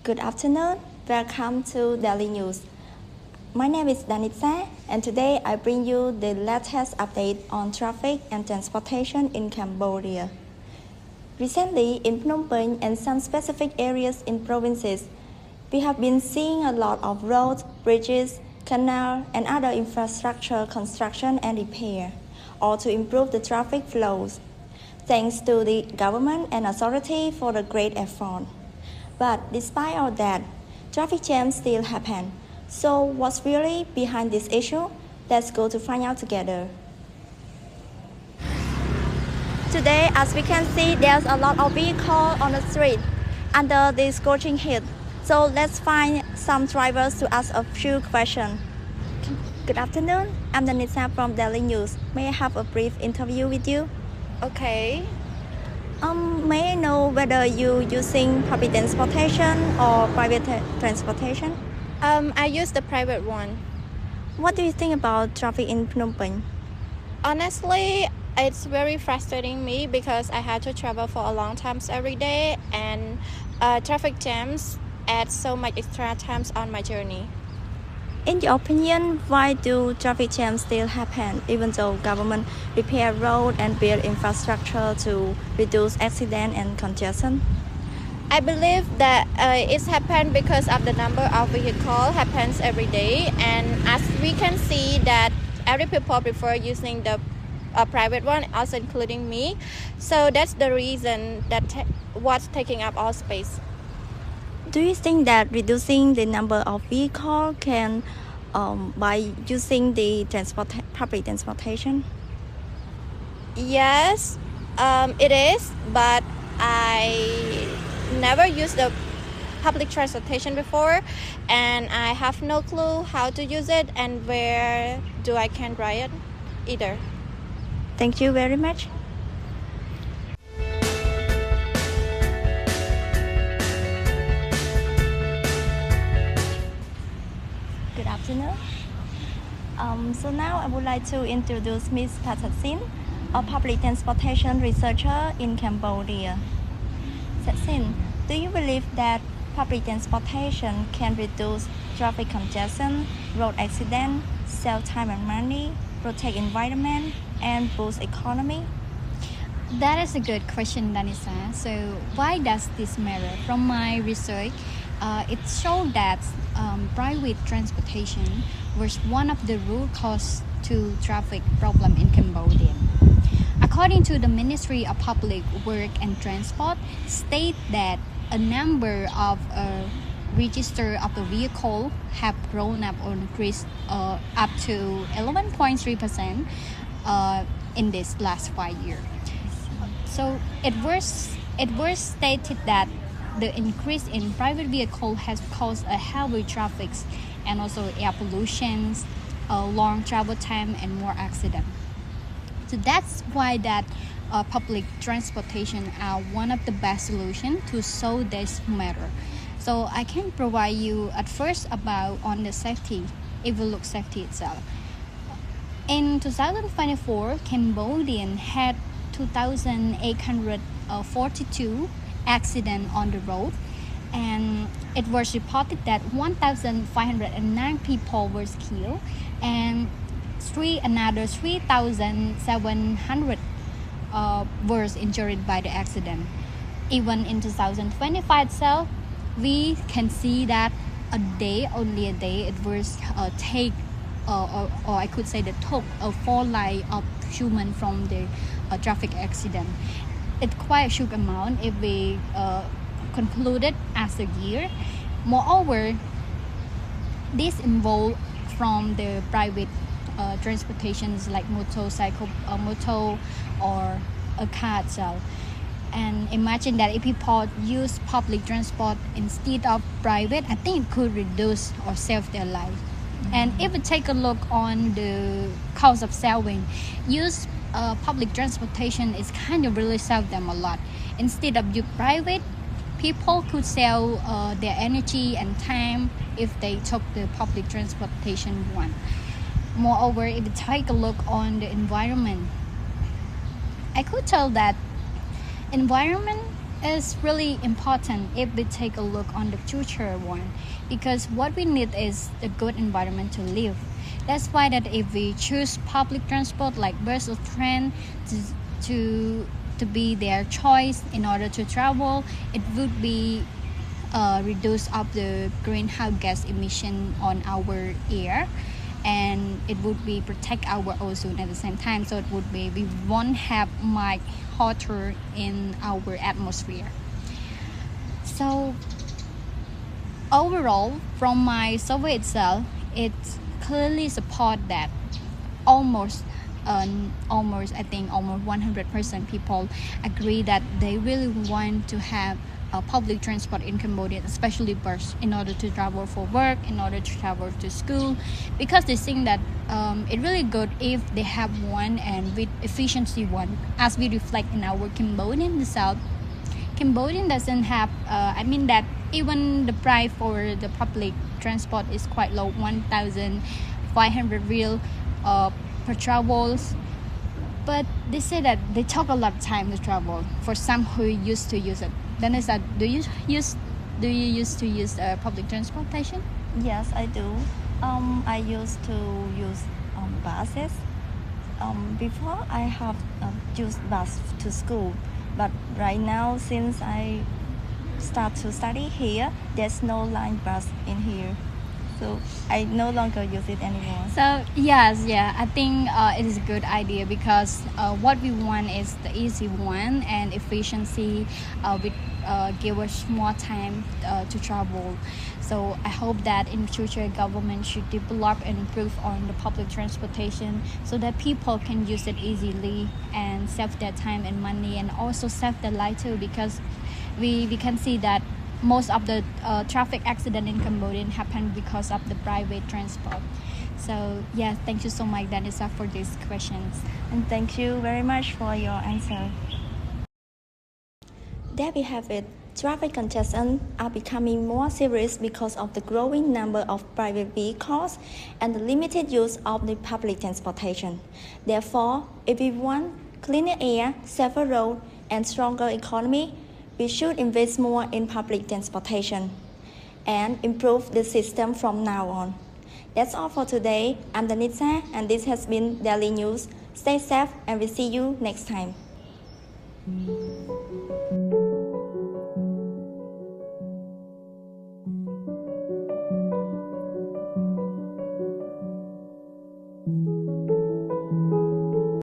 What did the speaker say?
Good afternoon. Welcome to Daily News. My name is Danitza, and today I bring you the latest update on traffic and transportation in Cambodia. Recently, in Phnom Penh and some specific areas in provinces, we have been seeing a lot of roads, bridges, canals, and other infrastructure construction and repair, all to improve the traffic flows. Thanks to the government and authority for the great effort. But despite all that, traffic jams still happen. So what's really behind this issue? Let's go to find out together. Today, as we can see, there's a lot of vehicles on the street under the scorching heat. So let's find some drivers to ask a few questions. Good afternoon. I'm Danitza from Daily News. May I have a brief interview with you? Okay. May I know whether you using public transportation or private transportation? I use the private one. What do you think about traffic in Phnom Penh? Honestly, it's very frustrating me because I had to travel for a long time every day, and traffic jams add so much extra times on my journey. In your opinion, why do traffic jams still happen even though government repair road and build infrastructure to reduce accident and congestion? I believe that it's happened because of the number of vehicles happens every day, and as we can see that every people prefer using the private one, also including me. So that's the reason that what's taking up all space. Do you think that reducing the number of vehicles can by using the public transportation? Yes, it is, but I never used the public transportation before, and I have no clue how to use it and where do I can ride it either. Thank you very much. Good afternoon. So now I would like to introduce Ms. Thatsin, a public transportation researcher in Cambodia. Thatsin, do you believe that public transportation can reduce traffic congestion, road accident, save time and money, protect environment, and boost economy? That is a good question, Danisa. So why does this matter? From my research, it showed that private transportation was one of the root causes to traffic problem in Cambodia. According to the Ministry of Public Work and Transport, state that a number of register of the vehicle have grown up or increased up to 11.3% in this last 5 years. So it was stated that the increase in private vehicle has caused a heavy traffic and also air pollution, long travel time, and more accidents. So that's why that public transportation are one of the best solutions to solve this matter. So I can provide you at first about on the safety, if we look safety itself. In 2024, Cambodian had 2,842 accidents on the road, and it was reported that 1,509 people were killed and another 3,700 were injured by the accident. Even in 2025 itself, we can see that only a day, it was or I could say that took 4 lives of human from the traffic accident. It's quite a huge amount if we concluded as a year. Moreover, this involved from the private transportations like motorcycle, motor, or a car itself. And imagine that if people use public transport instead of private, I think it could reduce or save their life. And if we take a look on the cost of saving, use public transportation is kind of really save them a lot. Instead of use private, people could save their energy and time if they took the public transportation one. Moreover, if we take a look on the environment, I could tell that environment is really important if we take a look on the future one, because what we need is a good environment to live. That's why that if we choose public transport like bus or train to be their choice in order to travel, it would be reduce of the greenhouse gas emission on our air, and it would be protect our ozone at the same time. So it would be we won't have much hotter in our atmosphere. So overall, from my survey itself, it clearly support that almost I think almost 100% people agree that they really want to have public transport in Cambodia, especially bus, in order to travel for work, in order to travel to school, because they think that it's really good if they have one and with efficiency one. As we reflect in our Cambodian, the South, Cambodian doesn't have, I mean that even the price for the public transport is quite low, 1,500 real per travels. But they say that they take a lot of time to travel for some who used to use it. Then I said, do you used to use public transportation? Yes, I do. I used to use buses. Before I have used bus to school, but right now since I start to study here, there's no line bus in here, so I no longer use it anymore. So yes, yeah, I think it is a good idea, because what we want is the easy one and efficiency, with give us more time to travel. So I hope that in future government should develop and improve on the public transportation so that people can use it easily and save their time and money, and also save their life too, because we can see that most of the traffic accident in Cambodia happen because of the private transport. So yeah, thank you so much, Danisa, for these questions. And thank you very much for your answer. There we have it. Traffic congestion are becoming more serious because of the growing number of private vehicles and the limited use of the public transportation. Therefore, if we want cleaner air, safer roads, and stronger economy, we should invest more in public transportation and improve the system from now on. That's all for today. I'm Danitza, and this has been Daily News. Stay safe, and we'll see you next time.